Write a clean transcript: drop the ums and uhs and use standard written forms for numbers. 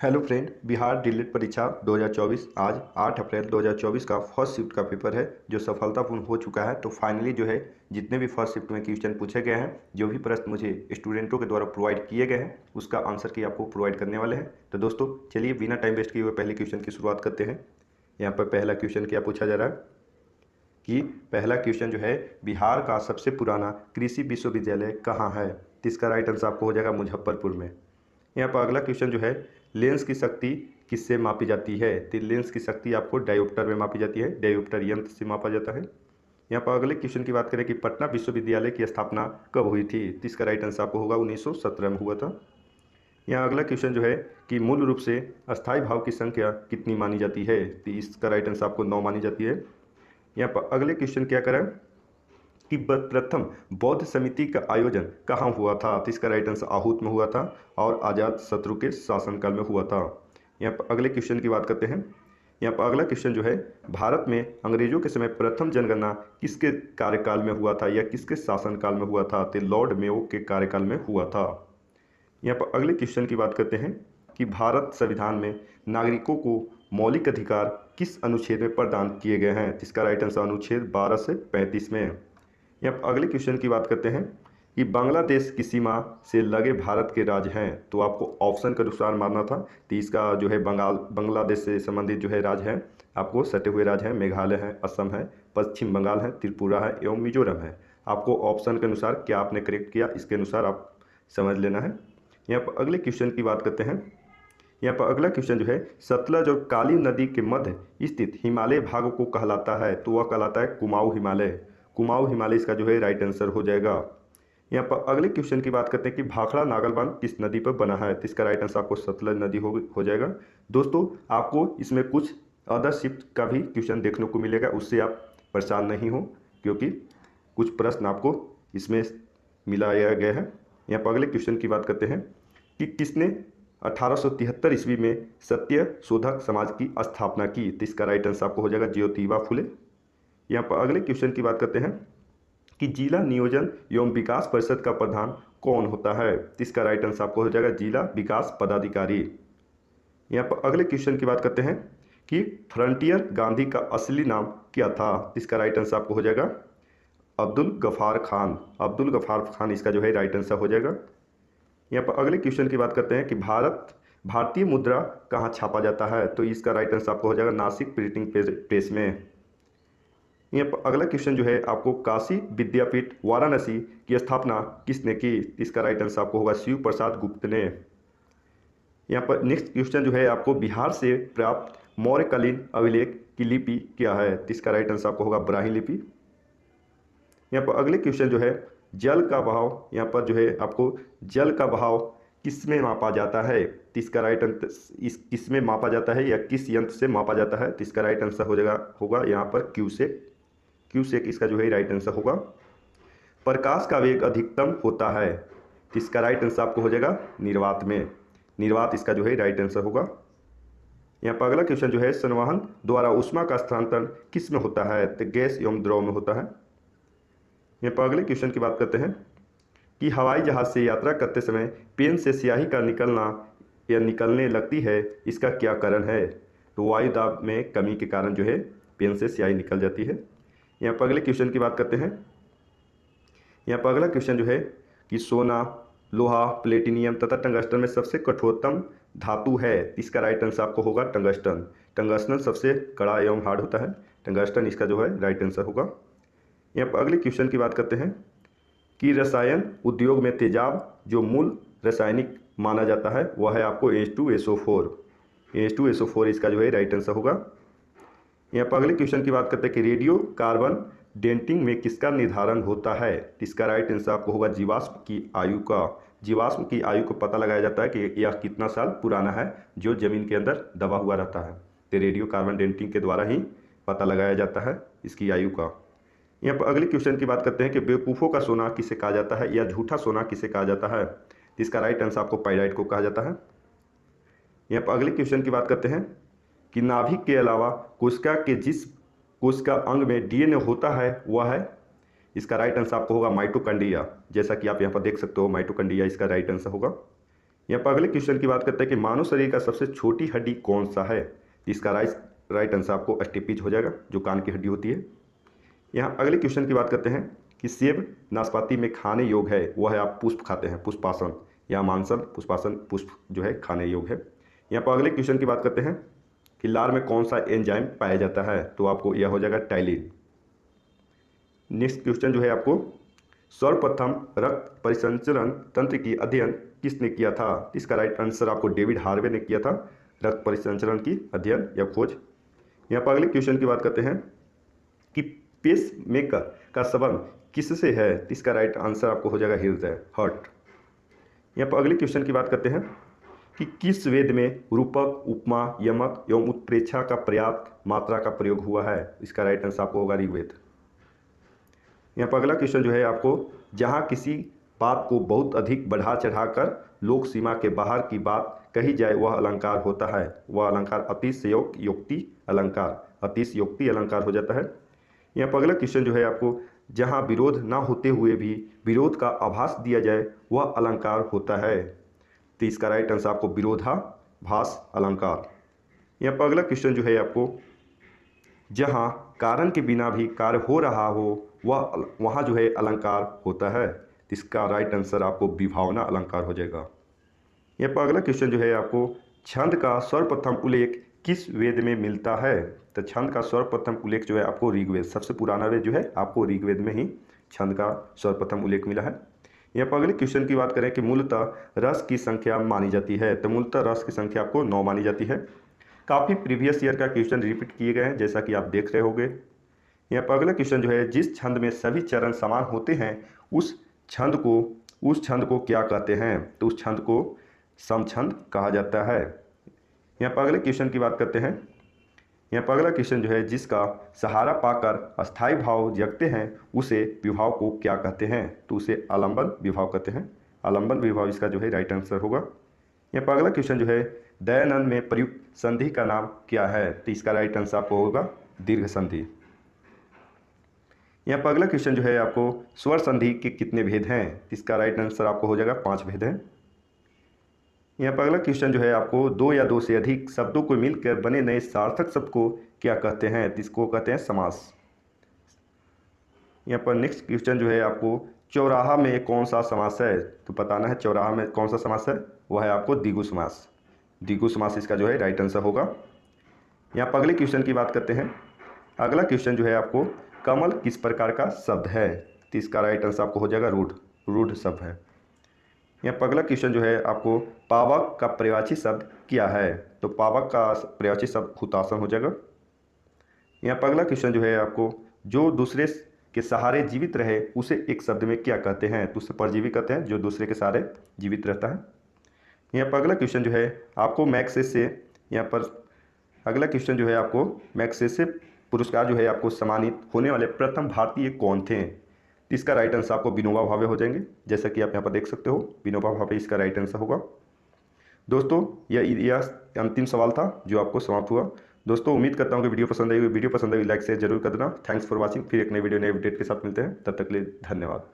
Hello friend, Bihar DElEd परीक्षा 2024 आज 8 अप्रैल 2024 का फर्स्ट शिफ्ट का पेपर है जो सफलतापूर्ण हो चुका है। तो फाइनली जो है जितने भी फर्स्ट शिफ्ट में क्वेश्चन पूछे गए हैं, जो भी प्रश्न मुझे स्टूडेंटों के द्वारा प्रोवाइड किए गए हैं, उसका आंसर की आपको प्रोवाइड करने वाले हैं। तो दोस्तों चलिए बिना टाइम वेस्ट किए हुए पहले क्वेश्चन की शुरुआत करते हैं। यहाँ पर पहला क्वेश्चन क्या पूछा जा रहा है कि पहला क्वेश्चन जो है, बिहार का सबसे पुराना कृषि विश्वविद्यालय कहाँ है? तो इसका राइट आंसर आपको हो जाएगा मुजफ्फरपुर में। यहाँ पर अगला क्वेश्चन जो है, लेंस की शक्ति किससे मापी जाती है? तो लेंस की शक्ति आपको डायोप्टर में मापी जाती है, डायोप्टर यंत्र से मापा जाता है। यहाँ पर अगले क्वेश्चन की बात करें कि पटना विश्वविद्यालय की स्थापना कब हुई थी? तो इसका राइट आंसर आपको होगा 1917 में हुआ था। यहाँ अगला क्वेश्चन जो है कि मूल रूप से अस्थायी भाव की संख्या कितनी मानी जाती है? तो इसका राइट आंसर आपको 9 मानी जाती है। यहाँ पर अगले क्वेश्चन क्या करें कि प्रथम बौद्ध समिति का आयोजन कहाँ हुआ था? तो इसका राइट आंसर आहूत में हुआ था और आजाद शत्रु के शासनकाल में हुआ था। यहाँ पर अगले क्वेश्चन की बात करते हैं। यहाँ पर अगला क्वेश्चन जो है, भारत में अंग्रेजों के समय प्रथम जनगणना किसके कार्यकाल में हुआ था या किसके शासनकाल में हुआ था? तो लॉर्ड मेयो के कार्यकाल में हुआ था। यहाँ पर अगले क्वेश्चन की बात करते हैं कि भारत संविधान में नागरिकों को मौलिक अधिकार किस अनुच्छेद में प्रदान किए गए हैं? इसका राइट आंसर अनुच्छेद 12 से 35 में। यहाँ पर अगले क्वेश्चन की बात करते हैं कि बांग्लादेश की सीमा से लगे भारत के राज्य हैं। तो आपको ऑप्शन के अनुसार मानना था। तो इसका जो है बांग्लादेश से संबंधित जो है राज्य हैं, आपको सटे हुए राज्य हैं, मेघालय है, असम है, पश्चिम बंगाल है, त्रिपुरा है एवं मिजोरम है। आपको ऑप्शन के अनुसार क्या आपने करेक्ट किया, इसके अनुसार आप समझ लेना है। यहाँ पर अगले क्वेश्चन की बात करते हैं। यहाँ पर अगला क्वेश्चन जो है, सतलज और काली नदी के मध्य स्थित हिमालय भाग को कहलाता है? तो वह कहलाता है कुमाऊं हिमालय। कुमाऊं हिमालय इसका जो है राइट आंसर हो जाएगा। यहाँ पर अगले क्वेश्चन की बात करते हैं कि भाखड़ा नागल बांध किस नदी पर बना है? तो इसका राइट आंसर आपको सतलज नदी हो जाएगा। दोस्तों आपको इसमें कुछ अदर शिफ्ट का भी क्वेश्चन देखने को मिलेगा, उससे आप परेशान नहीं हो, क्योंकि कुछ प्रश्न आपको इसमें मिलाया गया है। यहाँ पर अगले क्वेश्चन की बात करते हैं कि किसने 1873 ईस्वी में सत्य शोधक समाज की स्थापना की? तो इसका राइट आंसर आपको हो जाएगा ज्योतिबा फुले। यहाँ पर अगले क्वेश्चन की बात करते हैं कि जिला नियोजन एवं विकास परिषद का प्रधान कौन होता है? तो इसका राइट आंसर आपको हो जाएगा जिला विकास पदाधिकारी। यहाँ पर अगले क्वेश्चन की बात करते हैं कि फ्रंटियर गांधी का असली नाम क्या था? तो इसका राइट आंसर आपको हो जाएगा अब्दुल गफार खान। अब्दुल गफार खान इसका जो है राइट आंसर हो जाएगा। यहाँ पर अगले क्वेश्चन की बात करते हैं कि भारतीय मुद्रा कहाँ छापा जाता है? तो इसका राइट आंसर आपको हो जाएगा नासिक प्रिंटिंग प्रेस में। यहाँ पर अगला क्वेश्चन जो है, आपको काशी विद्यापीठ वाराणसी की स्थापना किसने की? इसका राइट आंसर आपको होगा शिव प्रसाद गुप्त ने। यहाँ पर नेक्स्ट क्वेश्चन जो है, आपको बिहार से प्राप्त मौर्यकालीन अभिलेख की लिपि क्या है? तो इसका राइट आंसर आपको होगा ब्राह्मी लिपि। यहाँ पर अगले क्वेश्चन जो है, जल का बहाव, यहाँ पर जो है आपको जल का बहाव किस में मापा जाता है? तो इसका राइट आंसर किस में मापा जाता है या किस यंत्र से मापा जाता है? तो इसका राइट आंसर होगा यहाँ पर क्यूसेक इसका जो है राइट आंसर होगा। प्रकाश का वेग अधिकतम होता है, तो इसका राइट आंसर आपको हो जाएगा निर्वात में। निर्वात इसका जो है राइट आंसर होगा। यहाँ पर अगला क्वेश्चन जो है, संवहन द्वारा ऊष्मा का स्थानांतरण किस में होता है? तो गैस एवं द्रव में होता है। यहाँ पर अगले क्वेश्चन की बात करते हैं कि हवाई जहाज से यात्रा करते समय पेन से स्याही का निकलना या निकलने लगती है, इसका क्या कारण है? तो वायु दाब में कमी के कारण जो है पेन से स्याही निकल जाती है। यहाँ पर अगले क्वेश्चन की बात करते हैं। यहाँ पर अगला क्वेश्चन जो है कि सोना, लोहा, प्लेटिनियम तथा टंगस्टन में सबसे कठोरतम धातु है? इसका राइट आंसर आपको होगा टंगस्टन। टंगस्टन सबसे कड़ा एवं हार्ड होता है, टंगस्टन इसका जो है राइट आंसर होगा। यहाँ पर अगले क्वेश्चन की बात करते हैं कि रसायन उद्योग में तेजाब जो मूल रासायनिक माना जाता है वह है आपको H2SO4। H2SO4 इसका जो है राइट आंसर होगा। यहाँ पर अगले क्वेश्चन की बात करते हैं कि रेडियो कार्बन डेंटिंग में किसका निर्धारण होता है? इसका राइट आंसर आपको होगा जीवाश्म की आयु का। जीवाश्म की आयु को पता लगाया जाता है कि यह कितना साल पुराना है जो जमीन के अंदर दबा हुआ रहता है। तो रेडियो कार्बन डेंटिंग के द्वारा ही पता लगाया जाता है इसकी आयु का। यहाँ पर अगले क्वेश्चन की बात करते हैं कि बेवकूफ़ों का सोना किसे कहा जाता है या झूठा सोना किसे कहा जाता है? इसका राइट आंसर आपको पाइराइट को कहा जाता है। यहाँ पर अगले क्वेश्चन की बात करते हैं कि नाभिक के अलावा कोशिका के जिस कोशिका अंग में डीएनए होता है वह है? इसका राइट आंसर आपको होगा माइटोकॉन्ड्रिया। जैसा कि आप यहाँ पर देख सकते हो, माइटोकॉन्ड्रिया इसका राइट आंसर होगा। यहाँ पर अगले क्वेश्चन की बात करते हैं कि मानव शरीर का सबसे छोटी हड्डी कौन सा है। इसका राइट आंसर आपको स्टेपिज हो जाएगा, जो कान की हड्डी होती है। यहाँ अगले क्वेश्चन की बात करते हैं कि सेब नाशपाती में खाने योग्य है, वह है आप पुष्प खाते हैं, पुष्पासन या मांसल पुष्पासन पुष्प जो है खाने योग्य है। यहाँ पर अगले क्वेश्चन की बात करते हैं कि लार में कौन सा एंजाइम पाया जाता है, तो आपको यह हो जाएगा टाइलिन। नेक्स्ट क्वेश्चन जो है आपको सर्वप्रथम रक्त परिसंचरण तंत्र की अध्ययन किसने किया था। इसका राइट आंसर आपको डेविड हार्वे ने किया था, रक्त परिसंचरण की अध्ययन या खोज। यहाँ पर अगले क्वेश्चन की बात करते हैं कि पेस मेकर का संबंध किससे है। इसका राइट आंसर आपको हो जाएगा हृदय, हार्ट। यहाँ पर अगले क्वेश्चन की बात करते हैं कि किस वेद में रूपक, उपमा, यमक एवं उत्प्रेक्षा का पर्याप्त मात्रा का प्रयोग हुआ है। इसका राइट आंसर आपको होगा ऋग्वेद। यहाँ पर अगला क्वेश्चन जो है आपको जहाँ किसी बात को बहुत अधिक बढ़ा चढ़ाकर लोक सीमा के बाहर की बात कही जाए वह अलंकार होता है। वह अलंकार अतिशयोक्ति अलंकार, अतिशयोक्ति अलंकार हो जाता है। यहाँ पर अगला क्वेश्चन जो है आपको जहाँ विरोध ना होते हुए भी विरोध का आभास दिया जाए वह अलंकार होता है। तो इसका राइट आंसर आपको विरोधाभास अलंकार। यहाँ पर अगला क्वेश्चन जो है आपको जहाँ कारण के बिना भी कार्य हो रहा हो वह वहाँ जो है अलंकार होता है। इसका राइट आंसर आपको विभावना अलंकार हो जाएगा। यहाँ पर अगला क्वेश्चन जो है आपको छंद का सर्वप्रथम उल्लेख किस वेद में मिलता है। तो छंद का सर्वप्रथम उल्लेख जो है आपको ऋग्वेद, सबसे पुराना वेद जो है आपको ऋग्वेद में ही छंद का सर्वप्रथम उल्लेख मिला है। यहाँ पर अगले क्वेश्चन की बात करें कि मूलतः रस की संख्या मानी जाती है, तो मूलतः रस की संख्या आपको 9 मानी जाती है। काफ़ी प्रीवियस ईयर का क्वेश्चन रिपीट किए गए हैं जैसा कि आप देख रहे होंगे। यहाँ पर अगला क्वेश्चन जो है जिस छंद में सभी चरण समान होते हैं उस छंद को क्या कहते हैं। तो उस छंद को समछंद कहा जाता है। यहाँ पर अगले क्वेश्चन की बात करते हैं। यहाँ पर अगला क्वेश्चन जो है जिसका सहारा पाकर अस्थायी भाव जगते हैं उसे विभाव को क्या कहते हैं। तो उसे आलंबन विभाव कहते हैं, आलंबन विभाव इसका जो है राइट आंसर होगा। यहाँ पर अगला क्वेश्चन जो है दयानंद में प्रयुक्त संधि का नाम क्या है। तो इसका राइट आंसर आपको होगा दीर्घ संधि। यहाँ पर अगला क्वेश्चन जो है आपको स्वर संधि के कितने भेद हैं। इसका राइट आंसर आपको हो जाएगा 5 भेद हैं। यहाँ पर अगला क्वेश्चन जो है आपको 2 या 2 से अधिक शब्दों को मिलकर बने नए सार्थक शब्द को क्या कहते हैं। तो इसको कहते हैं समास। यहाँ पर नेक्स्ट क्वेश्चन जो है आपको चौराहा में कौन सा समास है। तो बताना है चौराहा में कौन सा समास है, वह है आपको द्विगु समास। द्विगु समास इसका जो है राइट आंसर होगा। यहाँ पर अगले क्वेश्चन की बात करते हैं। अगला क्वेश्चन जो है आपको कमल किस प्रकार का शब्द है। तो इसका राइट आंसर आपको हो जाएगा रूढ़ शब्द है। यहाँ पर अगला क्वेश्चन जो है आपको पावक का पर्यायवाची शब्द क्या है। तो पावक का पर्यायवाची शब्द हुतासन हो जाएगा। यहाँ पर अगला क्वेश्चन जो है आपको जो दूसरे के सहारे जीवित रहे उसे एक शब्द में क्या कहते हैं। तो उसे परजीवी कहते हैं, जो दूसरे के सहारे जीवित रहता है। यहाँ पर अगला क्वेश्चन जो है आपको मैग्सेसे यहाँ पर अगला क्वेश्चन जो है आपको मैग्सेसे पुरस्कार जो है आपको सम्मानित होने वाले प्रथम भारतीय कौन थे। तो इसका राइट आंसर आपको विनोबा भावे हो जाएंगे, जैसा कि आप यहाँ पर देख सकते हो विनोबा भावे इसका राइट आंसर होगा। दोस्तों यह अंतिम सवाल था जो आपको समाप्त हुआ। दोस्तों उम्मीद करता हूँ कि वीडियो पसंद आई लाइक शेयर जरूर कर देना। Thanks for watching. फिर एक नई वीडियो नए अपडेट के साथ मिलते हैं, तब तक के लिए धन्यवाद।